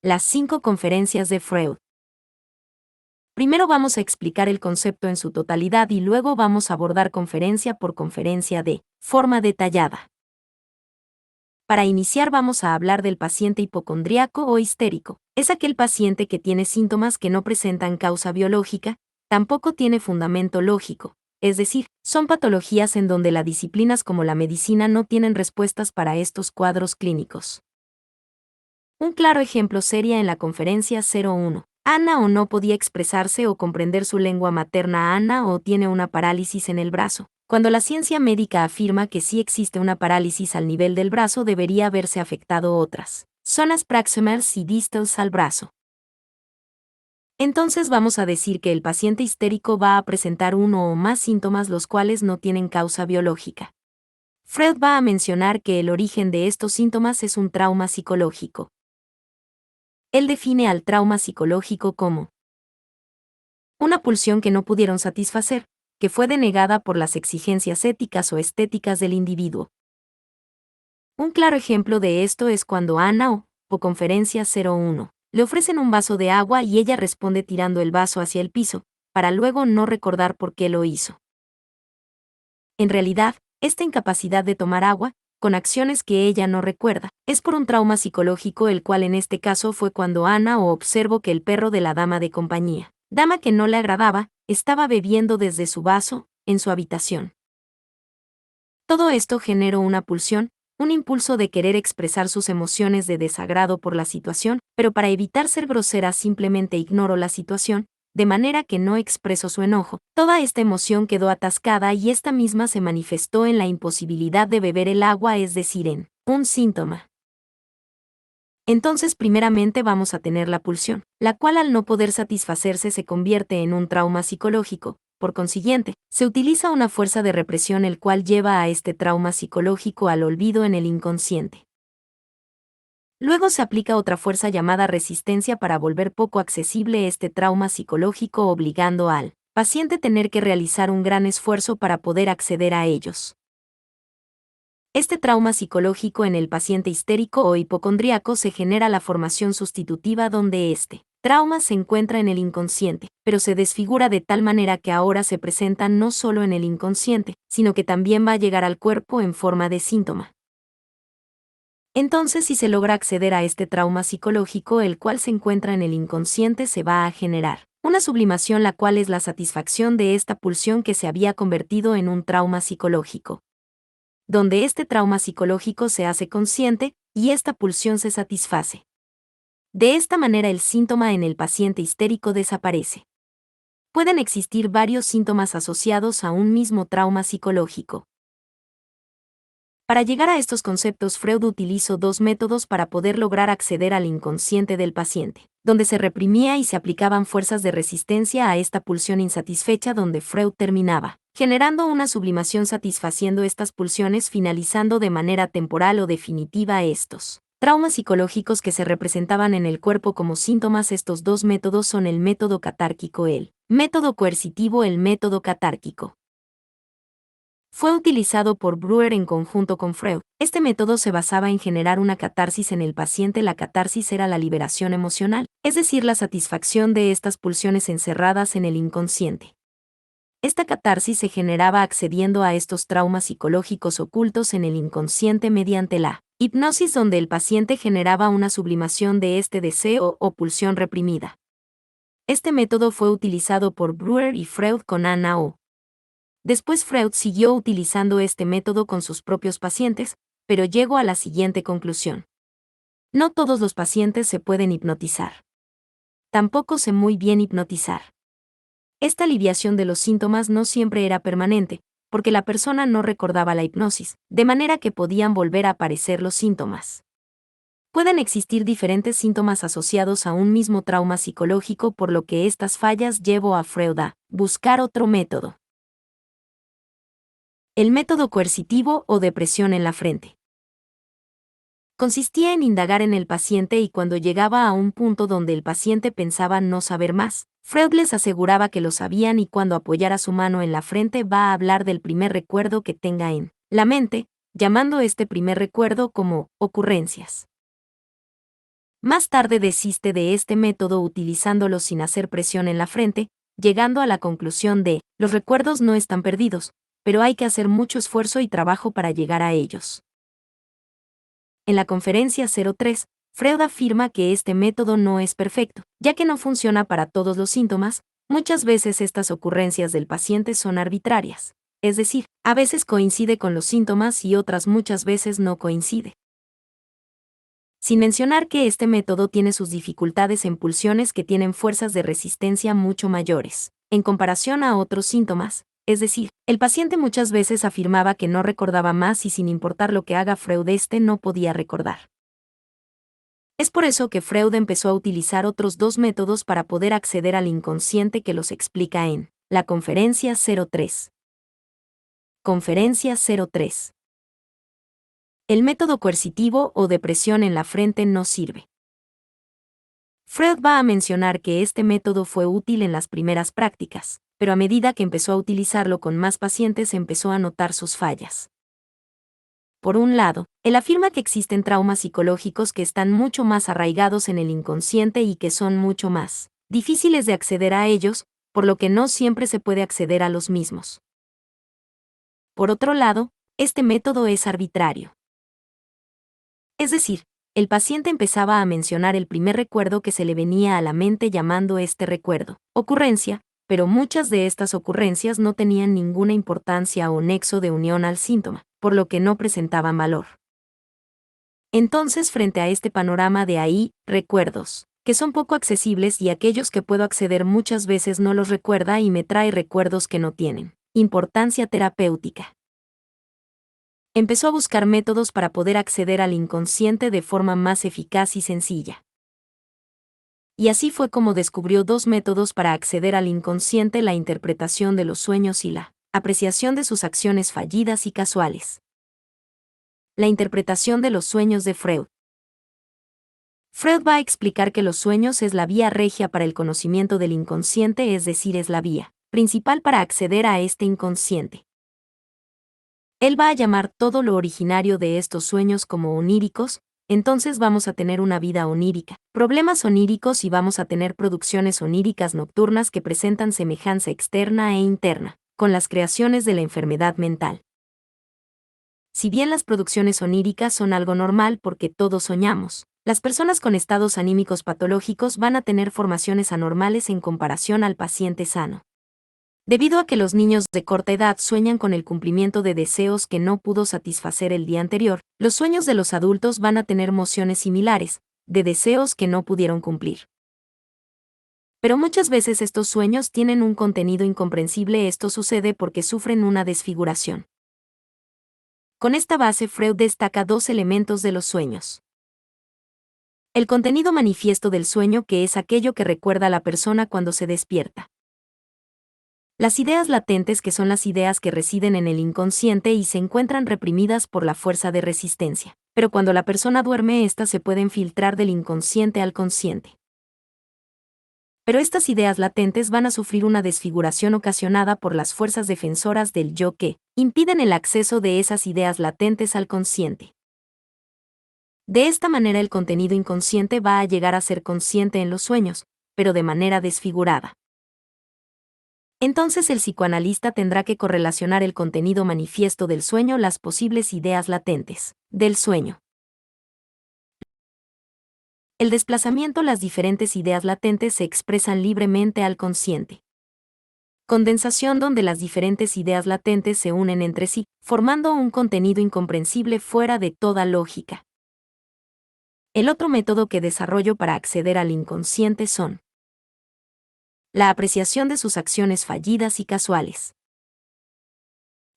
Las 5 conferencias de Freud. Primero vamos a explicar el concepto en su totalidad y luego vamos a abordar conferencia por conferencia de forma detallada. Para iniciar vamos a hablar del paciente hipocondríaco o histérico. Es aquel paciente que tiene síntomas que no presentan causa biológica, tampoco tiene fundamento lógico, es decir, son patologías en donde las disciplinas como la medicina no tienen respuestas para estos cuadros clínicos. Un claro ejemplo sería en la conferencia 01. Ana o no podía expresarse o comprender su lengua materna. Ana o tiene una parálisis en el brazo. Cuando la ciencia médica afirma que sí existe una parálisis al nivel del brazo, debería haberse afectado otras zonas proximales y distales al brazo. Entonces vamos a decir que el paciente histérico va a presentar uno o más síntomas los cuales no tienen causa biológica. Freud va a mencionar que el origen de estos síntomas es un trauma psicológico. Él define al trauma psicológico como una pulsión que no pudieron satisfacer, que fue denegada por las exigencias éticas o estéticas del individuo. Un claro ejemplo de esto es cuando Ana o conferencia 01 le ofrecen un vaso de agua y ella responde tirando el vaso hacia el piso, para luego no recordar por qué lo hizo. En realidad, esta incapacidad de tomar agua, con acciones que ella no recuerda, es por un trauma psicológico, el cual en este caso fue cuando Ana observó que el perro de la dama de compañía, dama que no le agradaba, estaba bebiendo desde su vaso, en su habitación. Todo esto generó una pulsión, un impulso de querer expresar sus emociones de desagrado por la situación, pero para evitar ser grosera simplemente ignoró la situación, de manera que no expresó su enojo. Toda esta emoción quedó atascada y esta misma se manifestó en la imposibilidad de beber el agua, es decir, en un síntoma. Entonces primeramente vamos a tener la pulsión, la cual al no poder satisfacerse se convierte en un trauma psicológico. Por consiguiente, se utiliza una fuerza de represión el cual lleva a este trauma psicológico al olvido en el inconsciente. Luego se aplica otra fuerza llamada resistencia para volver poco accesible este trauma psicológico, obligando al paciente a tener que realizar un gran esfuerzo para poder acceder a ellos. Este trauma psicológico en el paciente histérico o hipocondríaco se genera la formación sustitutiva, donde este trauma se encuentra en el inconsciente, pero se desfigura de tal manera que ahora se presenta no solo en el inconsciente, sino que también va a llegar al cuerpo en forma de síntoma. Entonces, si se logra acceder a este trauma psicológico, el cual se encuentra en el inconsciente, se va a generar una sublimación, la cual es la satisfacción de esta pulsión que se había convertido en un trauma psicológico, donde este trauma psicológico se hace consciente y esta pulsión se satisface. De esta manera el síntoma en el paciente histérico desaparece. Pueden existir varios síntomas asociados a un mismo trauma psicológico. Para llegar a estos conceptos, Freud utilizó dos métodos para poder lograr acceder al inconsciente del paciente, donde se reprimía y se aplicaban fuerzas de resistencia a esta pulsión insatisfecha, donde Freud terminaba generando una sublimación satisfaciendo estas pulsiones, finalizando de manera temporal o definitiva estos traumas psicológicos que se representaban en el cuerpo como síntomas. Estos dos métodos son el método catárquico, el método coercitivo. El método catárquico fue utilizado por Breuer en conjunto con Freud. Este método se basaba en generar una catarsis en el paciente. La catarsis era la liberación emocional, es decir, la satisfacción de estas pulsiones encerradas en el inconsciente. Esta catarsis se generaba accediendo a estos traumas psicológicos ocultos en el inconsciente mediante la hipnosis, donde el paciente generaba una sublimación de este deseo o pulsión reprimida. Este método fue utilizado por Breuer y Freud con Ana O. Después Freud siguió utilizando este método con sus propios pacientes, pero llegó a la siguiente conclusión. No todos los pacientes se pueden hipnotizar. Tampoco sé muy bien hipnotizar. Esta aliviación de los síntomas no siempre era permanente, porque la persona no recordaba la hipnosis, de manera que podían volver a aparecer los síntomas. Pueden existir diferentes síntomas asociados a un mismo trauma psicológico, por lo que estas fallas llevó a Freud a buscar otro método. El método coercitivo o depresión en la frente. Consistía en indagar en el paciente y cuando llegaba a un punto donde el paciente pensaba no saber más, Freud les aseguraba que lo sabían y cuando apoyara su mano en la frente va a hablar del primer recuerdo que tenga en la mente, llamando este primer recuerdo como ocurrencias. Más tarde desiste de este método utilizándolo sin hacer presión en la frente, llegando a la conclusión de, los recuerdos no están perdidos, pero hay que hacer mucho esfuerzo y trabajo para llegar a ellos. En la conferencia 03, Freud afirma que este método no es perfecto, ya que no funciona para todos los síntomas. Muchas veces estas ocurrencias del paciente son arbitrarias, es decir, a veces coincide con los síntomas y otras muchas veces no coincide. Sin mencionar que este método tiene sus dificultades en pulsiones que tienen fuerzas de resistencia mucho mayores, en comparación a otros síntomas, es decir, el paciente muchas veces afirmaba que no recordaba más y sin importar lo que haga Freud no podía recordar. Es por eso que Freud empezó a utilizar otros dos métodos para poder acceder al inconsciente que los explica en la Conferencia 03. Conferencia 03. El método coercitivo o de presión en la frente no sirve. Freud va a mencionar que este método fue útil en las primeras prácticas, pero a medida que empezó a utilizarlo con más pacientes empezó a notar sus fallas. Por un lado, él afirma que existen traumas psicológicos que están mucho más arraigados en el inconsciente y que son mucho más difíciles de acceder a ellos, por lo que no siempre se puede acceder a los mismos. Por otro lado, este método es arbitrario. Es decir, el paciente empezaba a mencionar el primer recuerdo que se le venía a la mente llamando este recuerdo ocurrencia, pero muchas de estas ocurrencias no tenían ninguna importancia o nexo de unión al síntoma, por lo que no presentaban valor. Entonces, frente a este panorama de ahí, recuerdos, que son poco accesibles y aquellos que puedo acceder muchas veces no los recuerda y me trae recuerdos que no tienen importancia terapéutica. Empezó a buscar métodos para poder acceder al inconsciente de forma más eficaz y sencilla. Y así fue como descubrió dos métodos para acceder al inconsciente: la interpretación de los sueños y la apreciación de sus acciones fallidas y casuales. La interpretación de los sueños de Freud. Freud va a explicar que los sueños es la vía regia para el conocimiento del inconsciente, es decir, es la vía principal para acceder a este inconsciente. Él va a llamar todo lo originario de estos sueños como oníricos. Entonces vamos a tener una vida onírica, problemas oníricos y vamos a tener producciones oníricas nocturnas que presentan semejanza externa e interna con las creaciones de la enfermedad mental. Si bien las producciones oníricas son algo normal porque todos soñamos, las personas con estados anímicos patológicos van a tener formaciones anormales en comparación al paciente sano. Debido a que los niños de corta edad sueñan con el cumplimiento de deseos que no pudo satisfacer el día anterior, los sueños de los adultos van a tener mociones similares, de deseos que no pudieron cumplir. Pero muchas veces estos sueños tienen un contenido incomprensible. Esto sucede porque sufren una desfiguración. Con esta base, Freud destaca dos elementos de los sueños. El contenido manifiesto del sueño, que es aquello que recuerda a la persona cuando se despierta. Las ideas latentes, que son las ideas que residen en el inconsciente y se encuentran reprimidas por la fuerza de resistencia. Pero cuando la persona duerme, éstas se pueden filtrar del inconsciente al consciente. Pero estas ideas latentes van a sufrir una desfiguración ocasionada por las fuerzas defensoras del yo que impiden el acceso de esas ideas latentes al consciente. De esta manera, el contenido inconsciente va a llegar a ser consciente en los sueños, pero de manera desfigurada. Entonces el psicoanalista tendrá que correlacionar el contenido manifiesto del sueño, las posibles ideas latentes del sueño. El desplazamiento, las diferentes ideas latentes se expresan libremente al consciente. Condensación, donde las diferentes ideas latentes se unen entre sí, formando un contenido incomprensible fuera de toda lógica. El otro método que desarrollo para acceder al inconsciente son la apreciación de sus acciones fallidas y casuales.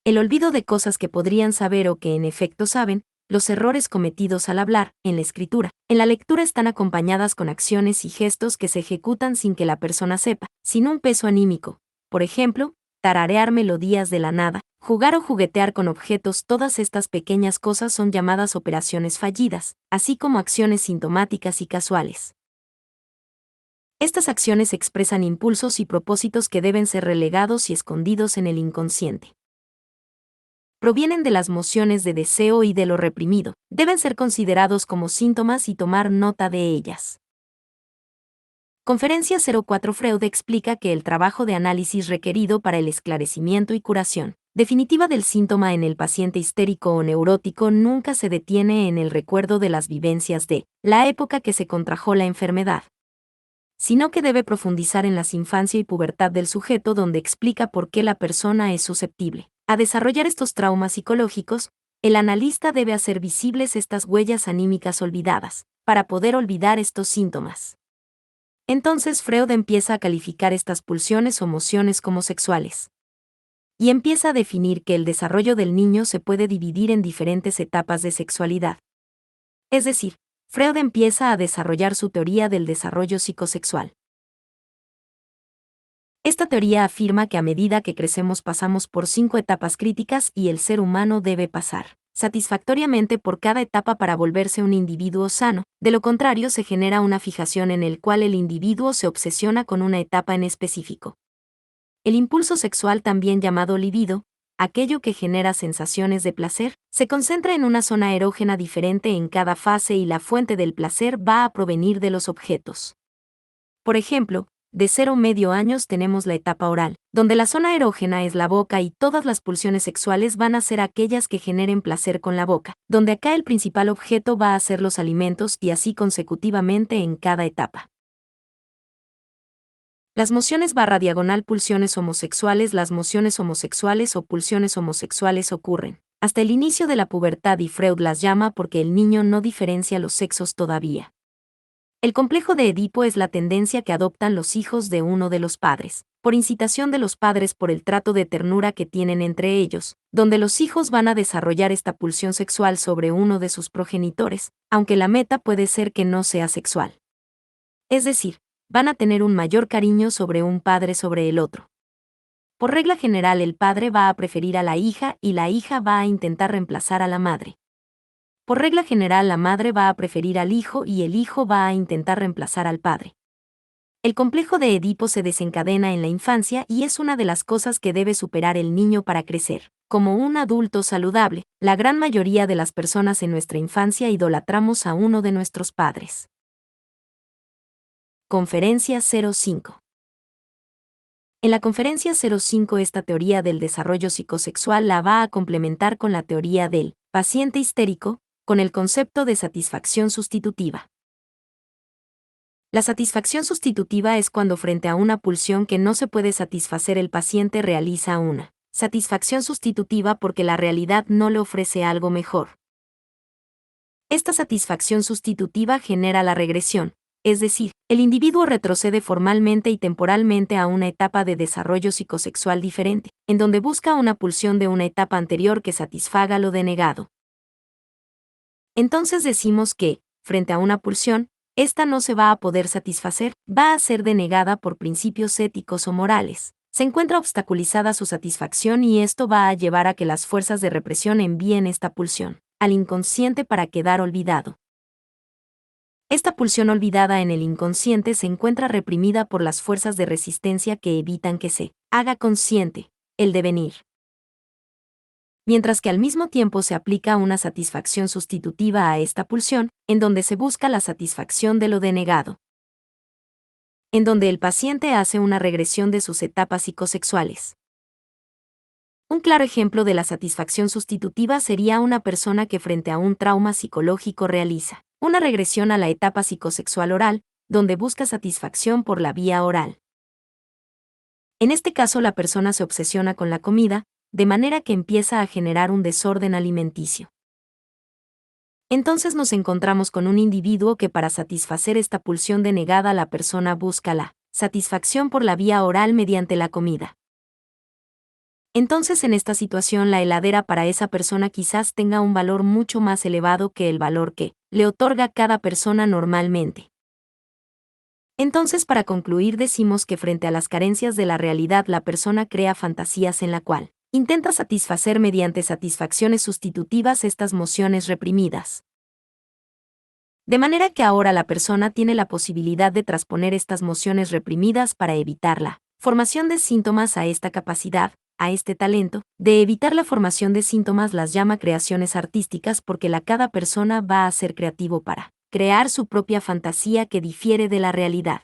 El olvido de cosas que podrían saber o que en efecto saben, los errores cometidos al hablar, en la escritura, en la lectura están acompañadas con acciones y gestos que se ejecutan sin que la persona sepa, sin un peso anímico. Por ejemplo, tararear melodías de la nada, jugar o juguetear con objetos. Todas estas pequeñas cosas son llamadas operaciones fallidas, así como acciones sintomáticas y casuales. Estas acciones expresan impulsos y propósitos que deben ser relegados y escondidos en el inconsciente. provienen de las mociones de deseo y de lo reprimido, deben ser considerados como síntomas y tomar nota de ellas. Conferencia 04. Freud explica que el trabajo de análisis requerido para el esclarecimiento y curación definitiva del síntoma en el paciente histérico o neurótico nunca se detiene en el recuerdo de las vivencias de la época que se contrajo la enfermedad, sino que debe profundizar en la infancia y pubertad del sujeto, donde explica por qué la persona es susceptible a desarrollar estos traumas psicológicos. El analista debe hacer visibles estas huellas anímicas olvidadas, para poder olvidar estos síntomas. Entonces Freud empieza a calificar estas pulsiones o mociones como sexuales. Y empieza a definir que el desarrollo del niño se puede dividir en diferentes etapas de sexualidad. Es decir, Freud empieza a desarrollar su teoría del desarrollo psicosexual. Esta teoría afirma que a medida que crecemos pasamos por 5 etapas críticas y el ser humano debe pasar satisfactoriamente por cada etapa para volverse un individuo sano. De lo contrario, se genera una fijación en el cual el individuo se obsesiona con una etapa en específico. El impulso sexual, también llamado libido, aquello que genera sensaciones de placer, se concentra en una zona erógena diferente en cada fase y la fuente del placer va a provenir de los objetos. Por ejemplo, de 0,5 años tenemos la etapa oral, donde la zona erógena es la boca y todas las pulsiones sexuales van a ser aquellas que generen placer con la boca, donde acá el principal objeto va a ser los alimentos y así consecutivamente en cada etapa. Las mociones / pulsiones homosexuales. Las mociones homosexuales o pulsiones homosexuales ocurren hasta el inicio de la pubertad y Freud las llama porque el niño no diferencia los sexos todavía. El complejo de Edipo es la tendencia que adoptan los hijos de uno de los padres, por incitación de los padres por el trato de ternura que tienen entre ellos, donde los hijos van a desarrollar esta pulsión sexual sobre uno de sus progenitores, aunque la meta puede ser que no sea sexual. Es decir, van a tener un mayor cariño sobre un padre sobre el otro. Por regla general, el padre va a preferir a la hija y la hija va a intentar reemplazar a la madre. Por regla general, la madre va a preferir al hijo y el hijo va a intentar reemplazar al padre. El complejo de Edipo se desencadena en la infancia y es una de las cosas que debe superar el niño para crecer como un adulto saludable. La gran mayoría de las personas en nuestra infancia idolatramos a uno de nuestros padres. Conferencia 05. En la conferencia 05 esta teoría del desarrollo psicosexual la va a complementar con la teoría del paciente histérico, con el concepto de satisfacción sustitutiva. La satisfacción sustitutiva es cuando frente a una pulsión que no se puede satisfacer el paciente realiza una satisfacción sustitutiva porque la realidad no le ofrece algo mejor. Esta satisfacción sustitutiva genera la regresión, es decir, el individuo retrocede formalmente y temporalmente a una etapa de desarrollo psicosexual diferente, en donde busca una pulsión de una etapa anterior que satisfaga lo denegado. Entonces decimos que, frente a una pulsión, esta no se va a poder satisfacer, va a ser denegada por principios éticos o morales. Se encuentra obstaculizada su satisfacción y esto va a llevar a que las fuerzas de represión envíen esta pulsión al inconsciente para quedar olvidado. Esta pulsión olvidada en el inconsciente se encuentra reprimida por las fuerzas de resistencia que evitan que se haga consciente el devenir. Mientras que al mismo tiempo se aplica una satisfacción sustitutiva a esta pulsión, en donde se busca la satisfacción de lo denegado, en donde el paciente hace una regresión de sus etapas psicosexuales. Un claro ejemplo de la satisfacción sustitutiva sería una persona que frente a un trauma psicológico realiza una regresión a la etapa psicosexual oral, donde busca satisfacción por la vía oral. En este caso, la persona se obsesiona con la comida, de manera que empieza a generar un desorden alimenticio. Entonces nos encontramos con un individuo que para satisfacer esta pulsión denegada la persona busca la satisfacción por la vía oral mediante la comida. Entonces en esta situación la heladera para esa persona quizás tenga un valor mucho más elevado que el valor que le otorga cada persona normalmente. Entonces para concluir decimos que frente a las carencias de la realidad la persona crea fantasías en la cual intenta satisfacer mediante satisfacciones sustitutivas estas mociones reprimidas. De manera que ahora la persona tiene la posibilidad de trasponer estas mociones reprimidas para evitar la formación de síntomas a esta capacidad, a este talento, de evitar la formación de síntomas las llama creaciones artísticas porque cada persona va a ser creativo para crear su propia fantasía que difiere de la realidad.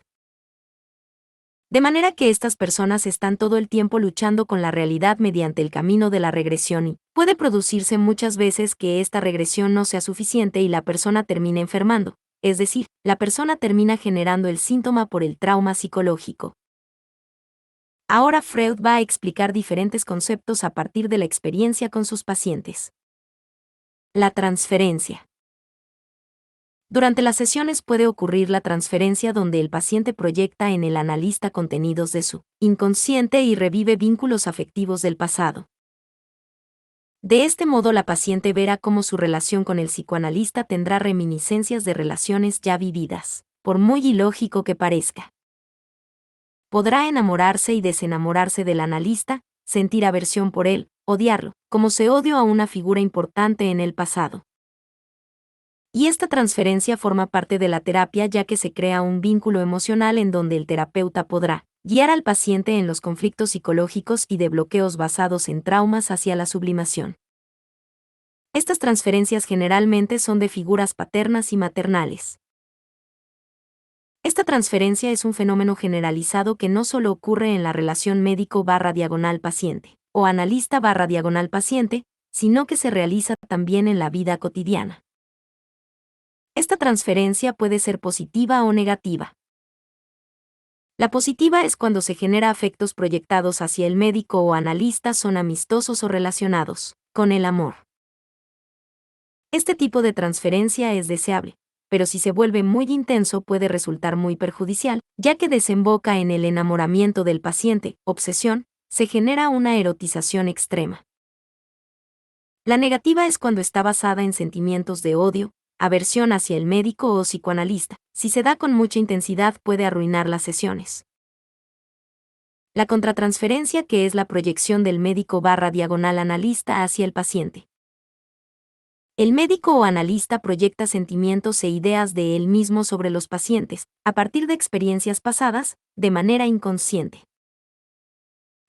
De manera que estas personas están todo el tiempo luchando con la realidad mediante el camino de la regresión y puede producirse muchas veces que esta regresión no sea suficiente y la persona termine enfermando, es decir, la persona termina generando el síntoma por el trauma psicológico. Ahora Freud va a explicar diferentes conceptos a partir de la experiencia con sus pacientes. La transferencia. Durante las sesiones puede ocurrir la transferencia donde el paciente proyecta en el analista contenidos de su inconsciente y revive vínculos afectivos del pasado. De este modo la paciente verá cómo su relación con el psicoanalista tendrá reminiscencias de relaciones ya vividas, por muy ilógico que parezca. Podrá enamorarse y desenamorarse del analista, sentir aversión por él, odiarlo, como se odió a una figura importante en el pasado. Y esta transferencia forma parte de la terapia ya que se crea un vínculo emocional en donde el terapeuta podrá guiar al paciente en los conflictos psicológicos y de bloqueos basados en traumas hacia la sublimación. Estas transferencias generalmente son de figuras paternas y maternales. Esta transferencia es un fenómeno generalizado que no solo ocurre en la relación médico/paciente o analista/paciente, sino que se realiza también en la vida cotidiana. Esta transferencia puede ser positiva o negativa. La positiva es cuando se genera afectos proyectados hacia el médico o analista son amistosos o relacionados con el amor. Este tipo de transferencia es deseable, pero si se vuelve muy intenso puede resultar muy perjudicial, ya que desemboca en el enamoramiento del paciente, obsesión, se genera una erotización extrema. La negativa es cuando está basada en sentimientos de odio, aversión hacia el médico o psicoanalista. Si se da con mucha intensidad puede arruinar las sesiones. La contratransferencia, que es la proyección del médico/analista hacia el paciente. El médico o analista proyecta sentimientos e ideas de él mismo sobre los pacientes, a partir de experiencias pasadas, de manera inconsciente.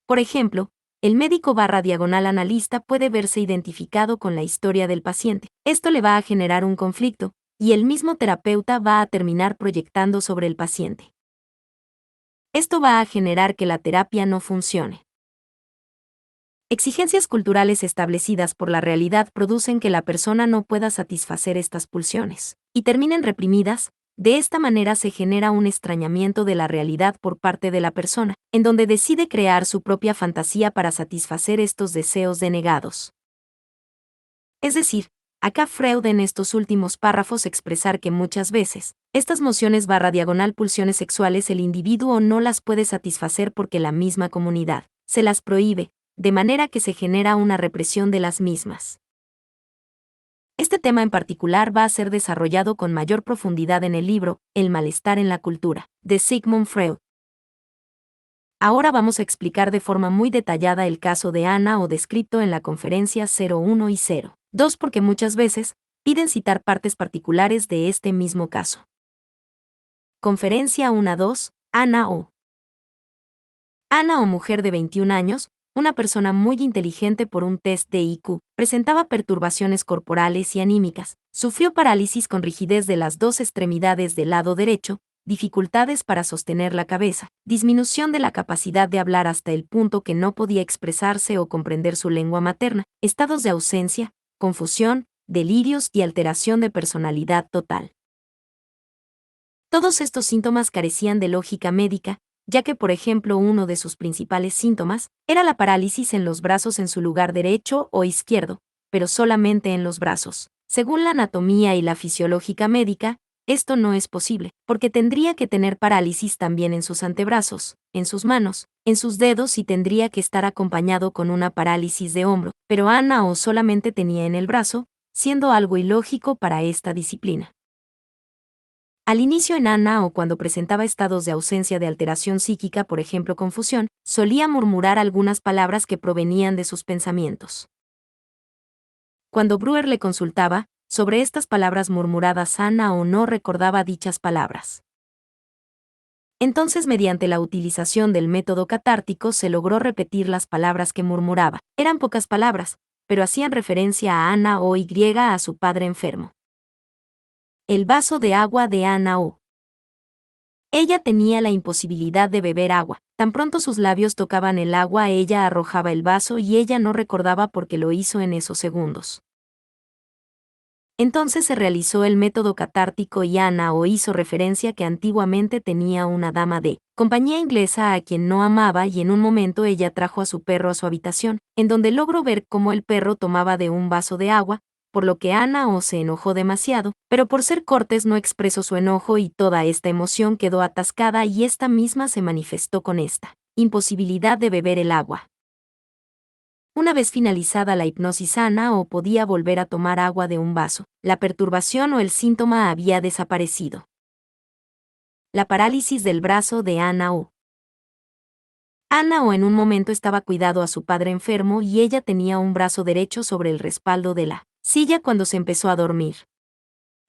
Por ejemplo, el médico/analista puede verse identificado con la historia del paciente. Esto le va a generar un conflicto, y el mismo terapeuta va a terminar proyectando sobre el paciente. Esto va a generar que la terapia no funcione. Exigencias culturales establecidas por la realidad producen que la persona no pueda satisfacer estas pulsiones, y terminen reprimidas. De esta manera se genera un extrañamiento de la realidad por parte de la persona, en donde decide crear su propia fantasía para satisfacer estos deseos denegados. Es decir, acá Freud en estos últimos párrafos expresar que muchas veces, estas mociones/pulsiones sexuales el individuo no las puede satisfacer porque la misma comunidad se las prohíbe, de manera que se genera una represión de las mismas. Este tema en particular va a ser desarrollado con mayor profundidad en el libro El malestar en la cultura, de Sigmund Freud. Ahora vamos a explicar de forma muy detallada el caso de Ana o descrito en la conferencia 01 y 02 porque muchas veces piden citar partes particulares de este mismo caso. Conferencia 1-2, Ana o mujer de 21 años, una persona muy inteligente por un test de IQ, presentaba perturbaciones corporales y anímicas, sufrió parálisis con rigidez de las dos extremidades del lado derecho, dificultades para sostener la cabeza, disminución de la capacidad de hablar hasta el punto que no podía expresarse o comprender su lengua materna, estados de ausencia, confusión, delirios y alteración de personalidad total. Todos estos síntomas carecían de lógica médica, ya que por ejemplo uno de sus principales síntomas era la parálisis en los brazos en su lugar derecho o izquierdo, pero solamente en los brazos. Según la anatomía y la fisiológica médica, esto no es posible, porque tendría que tener parálisis también en sus antebrazos, en sus manos, en sus dedos y tendría que estar acompañado con una parálisis de hombro, pero Ana o solamente tenía en el brazo, siendo algo ilógico para esta disciplina. Al inicio en Ana o cuando presentaba estados de ausencia de alteración psíquica, por ejemplo confusión, solía murmurar algunas palabras que provenían de sus pensamientos. Cuando Breuer le consultaba sobre estas palabras murmuradas, Ana o no recordaba dichas palabras. Entonces, mediante la utilización del método catártico, se logró repetir las palabras que murmuraba. Eran pocas palabras, pero hacían referencia a Ana O Y, a su padre enfermo. El vaso de agua de Ana O. Ella tenía la imposibilidad de beber agua. Tan pronto sus labios tocaban el agua, ella arrojaba el vaso y ella no recordaba por qué lo hizo en esos segundos. Entonces se realizó el método catártico y Ana O hizo referencia que antiguamente tenía una dama de compañía inglesa a quien no amaba, y en un momento ella trajo a su perro a su habitación, en donde logró ver cómo el perro tomaba de un vaso de agua, por lo que Ana O se enojó demasiado, pero por ser cortés no expresó su enojo y toda esta emoción quedó atascada y esta misma se manifestó con esta imposibilidad de beber el agua. Una vez finalizada la hipnosis, Ana O podía volver a tomar agua de un vaso. La perturbación o el síntoma había desaparecido. La parálisis del brazo de Ana O. Ana O en un momento estaba cuidando a su padre enfermo y ella tenía un brazo derecho sobre el respaldo de la silla cuando se empezó a dormir.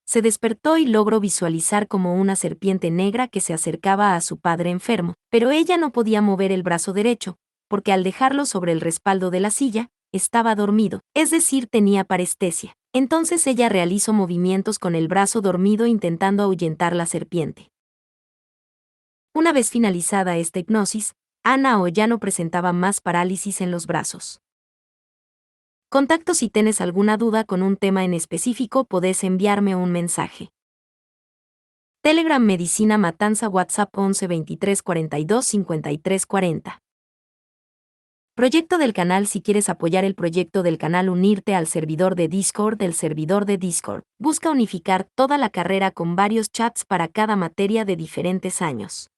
Se despertó y logró visualizar como una serpiente negra que se acercaba a su padre enfermo, pero ella no podía mover el brazo derecho, porque al dejarlo sobre el respaldo de la silla, estaba dormido, es decir, tenía parestesia. Entonces ella realizó movimientos con el brazo dormido intentando ahuyentar la serpiente. Una vez finalizada esta hipnosis, Ana O ya no presentaba más parálisis en los brazos. Contacto: si tienes alguna duda con un tema en específico, podés enviarme un mensaje. Telegram Medicina Matanza, WhatsApp 11 23 42 53 40. Proyecto del canal: si quieres apoyar el proyecto del canal, unirte al servidor de Discord. El servidor de Discord busca unificar toda la carrera con varios chats para cada materia de diferentes años,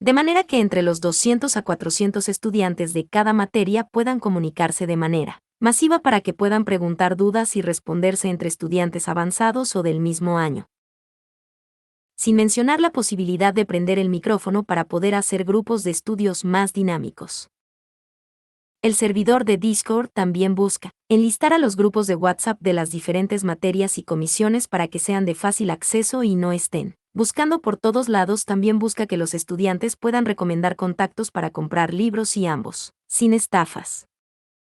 de manera que entre los 200 a 400 estudiantes de cada materia puedan comunicarse de manera masiva para que puedan preguntar dudas y responderse entre estudiantes avanzados o del mismo año. Sin mencionar la posibilidad de prender el micrófono para poder hacer grupos de estudios más dinámicos. El servidor de Discord también busca enlistar a los grupos de WhatsApp de las diferentes materias y comisiones para que sean de fácil acceso y no estén buscando por todos lados. También busca que los estudiantes puedan recomendar contactos para comprar libros y ambos, sin estafas.